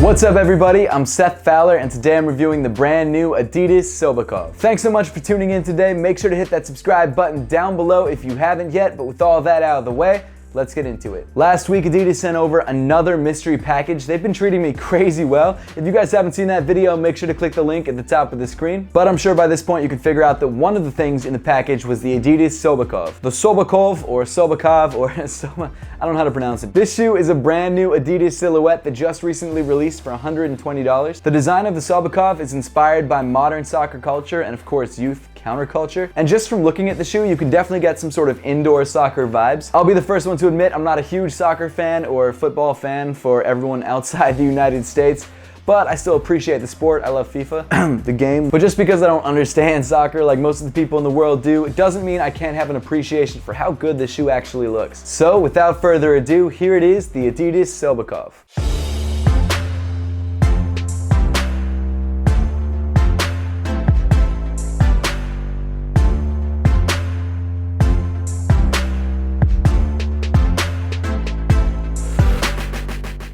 What's up everybody, I'm Seth Fowler and today I'm reviewing the brand new Adidas Sobakov. Thanks so much for tuning in today. Make sure to hit that subscribe button down below if you haven't yet, but with all that out of the way, let's get into it. Last week, Adidas sent over another mystery package. They've been treating me crazy well. If you guys haven't seen that video, make sure to click the link at the top of the screen. But I'm sure by this point you can figure out that one of the things in the package was the Adidas Sobakov. The Sobakov, or Sobakov, or I don't know how to pronounce it. This shoe is a brand new Adidas silhouette that just recently released for $120. The design of the Sobakov is inspired by modern soccer culture and of course youth counterculture. And just from looking at the shoe, you can definitely get some sort of indoor soccer vibes. I'll be the first one to admit I'm not a huge soccer fan or football fan for everyone outside the United States, but I still appreciate the sport. I love FIFA, the game. But just because I don't understand soccer like most of the people in the world do, it doesn't mean I can't have an appreciation for how good this shoe actually looks. So without further ado, here it is, the Adidas Sobakov.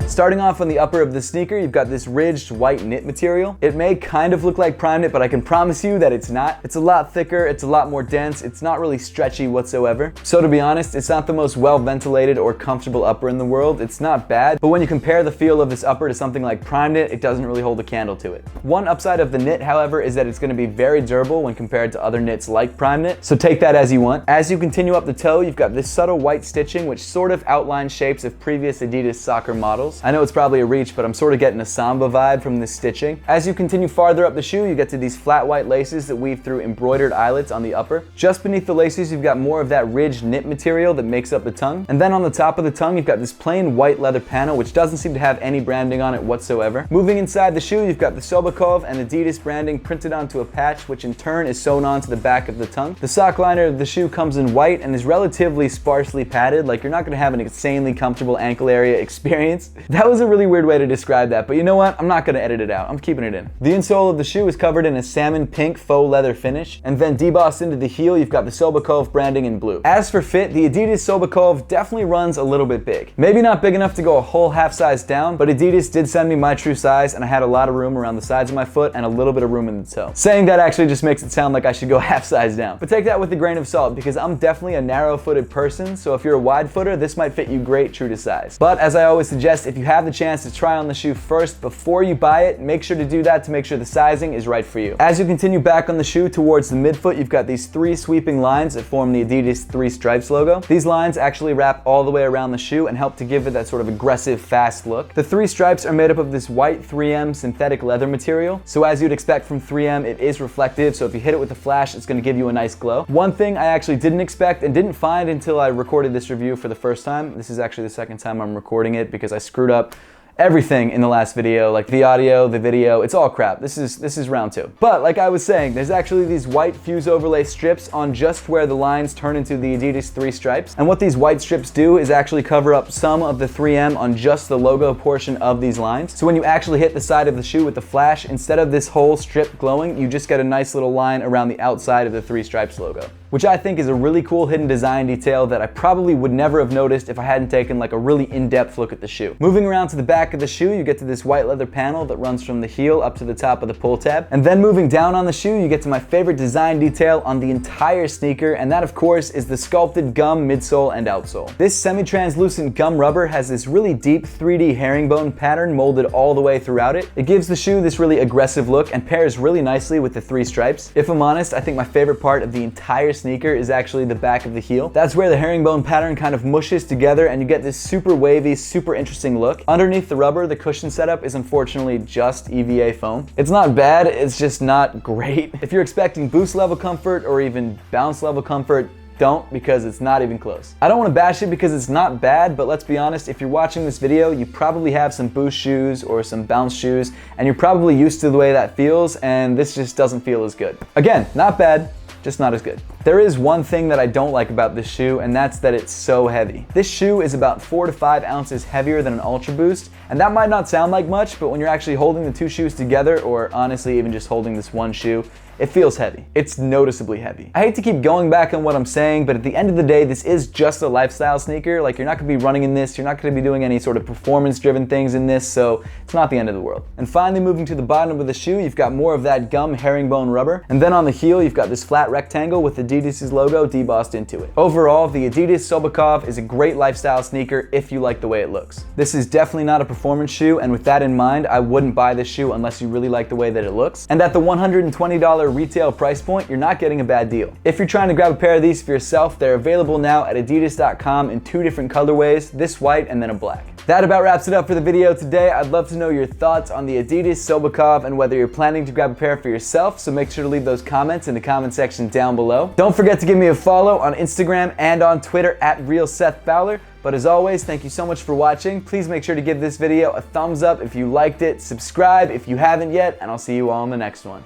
Starting off on the upper of the sneaker, you've got this ridged white knit material. It may kind of look like prime knit, but I can promise you that it's not. It's a lot thicker, it's a lot more dense, it's not really stretchy whatsoever. So to be honest, it's not the most well ventilated or comfortable upper in the world. It's not bad, but when you compare the feel of this upper to something like prime knit, it doesn't really hold a candle to it. One upside of the knit, however, is that it's going to be very durable when compared to other knits like prime knit, so take that as you want. As you continue up the toe, you've got this subtle white stitching which sort of outlines shapes of previous Adidas soccer models. I know it's probably a reach, but I'm sort of getting a Samba vibe from this stitching. As you continue farther up the shoe, you get to these flat white laces that weave through embroidered eyelets on the upper. Just beneath the laces, you've got more of that ridged knit material that makes up the tongue. And then on the top of the tongue, you've got this plain white leather panel, which doesn't seem to have any branding on it whatsoever. Moving inside the shoe, you've got the Sobakov and Adidas branding printed onto a patch, which in turn is sewn onto the back of the tongue. The sock liner of the shoe comes in white and is relatively sparsely padded, like you're not gonna have an insanely comfortable ankle area experience. That was a really weird way to describe that, but you know what? I'm not gonna edit it out. I'm keeping it in. The insole of the shoe is covered in a salmon pink faux leather finish, and then debossed into the heel, you've got the Sobakov branding in blue. As for fit, the Adidas Sobakov definitely runs a little bit big. Maybe not big enough to go a whole half size down, but Adidas did send me my true size, and I had a lot of room around the sides of my foot and a little bit of room in the toe. Saying that actually just makes it sound like I should go half size down. But take that with a grain of salt, because I'm definitely a narrow-footed person, so if you're a wide footer, this might fit you great true to size. But as I always suggest, if you have the chance to try on the shoe first before you buy it, make sure to do that to make sure the sizing is right for you. As you continue back on the shoe towards the midfoot, you've got these three sweeping lines that form the Adidas 3 stripes logo. These lines actually wrap all the way around the shoe and help to give it that sort of aggressive, fast look. The three stripes are made up of this white 3M synthetic leather material, so as you'd expect from 3M, it is reflective, so if you hit it with a flash, it's going to give you a nice glow. One thing I actually didn't expect and didn't find until I recorded this review for the first time, this is actually the second time I'm recording it because I screwed up everything in the last video, like the audio, the video, it's all crap. This is round two. But like I was saying, there's actually these white fuse overlay strips on just where the lines turn into the Adidas 3 stripes. And what these white strips do is actually cover up some of the 3M on just the logo portion of these lines. So when you actually hit the side of the shoe with the flash, instead of this whole strip glowing, you just get a nice little line around the outside of the 3 stripes logo, which I think is a really cool hidden design detail that I probably would never have noticed if I hadn't taken like a really in-depth look at the shoe. Moving around to the back of the shoe, you get to this white leather panel that runs from the heel up to the top of the pull tab. And then moving down on the shoe, you get to my favorite design detail on the entire sneaker, and that of course is the sculpted gum midsole and outsole. This semi-translucent gum rubber has this really deep 3D herringbone pattern molded all the way throughout it. It gives the shoe this really aggressive look and pairs really nicely with the 3 stripes. If I'm honest, I think my favorite part of the entire sneaker is actually the back of the heel. That's where the herringbone pattern kind of mushes together and you get this super wavy, super interesting look. Underneath the rubber, the cushion setup is unfortunately just EVA foam. It's not bad, it's just not great. If you're expecting boost level comfort or even bounce level comfort, don't, because it's not even close. I don't want to bash it because it's not bad, but let's be honest, if you're watching this video, you probably have some boost shoes or some bounce shoes, and you're probably used to the way that feels, and this just doesn't feel as good. Again, not bad, just not as good. There is one thing that I don't like about this shoe, and that's that it's so heavy. This shoe is about 4 to 5 ounces heavier than an Ultra Boost, and that might not sound like much, but when you're actually holding the two shoes together, or honestly even just holding this one shoe, it feels heavy. It's noticeably heavy. I hate to keep going back on what I'm saying, but at the end of the day, this is just a lifestyle sneaker. Like, you're not gonna be running in this, you're not gonna be doing any sort of performance-driven things in this, so it's not the end of the world. And finally, moving to the bottom of the shoe, you've got more of that gum herringbone rubber. And then on the heel, you've got this flat rectangle with Adidas' logo debossed into it. Overall, the Adidas Sobakov is a great lifestyle sneaker if you like the way it looks. This is definitely not a performance shoe, and with that in mind, I wouldn't buy this shoe unless you really like the way that it looks. And at the $120 retail price point, you're not getting a bad deal. If you're trying to grab a pair of these for yourself, they're available now at adidas.com in 2 different colorways, this white and then a black. That about wraps it up for the video today. I'd love to know your thoughts on the Adidas Sobakov and whether you're planning to grab a pair for yourself, so make sure to leave those comments in the comment section down below. Don't forget to give me a follow on Instagram and on Twitter at @RealSethFowler. But as always, thank you so much for watching. Please make sure to give this video a thumbs up if you liked it, subscribe if you haven't yet, and I'll see you all in the next one.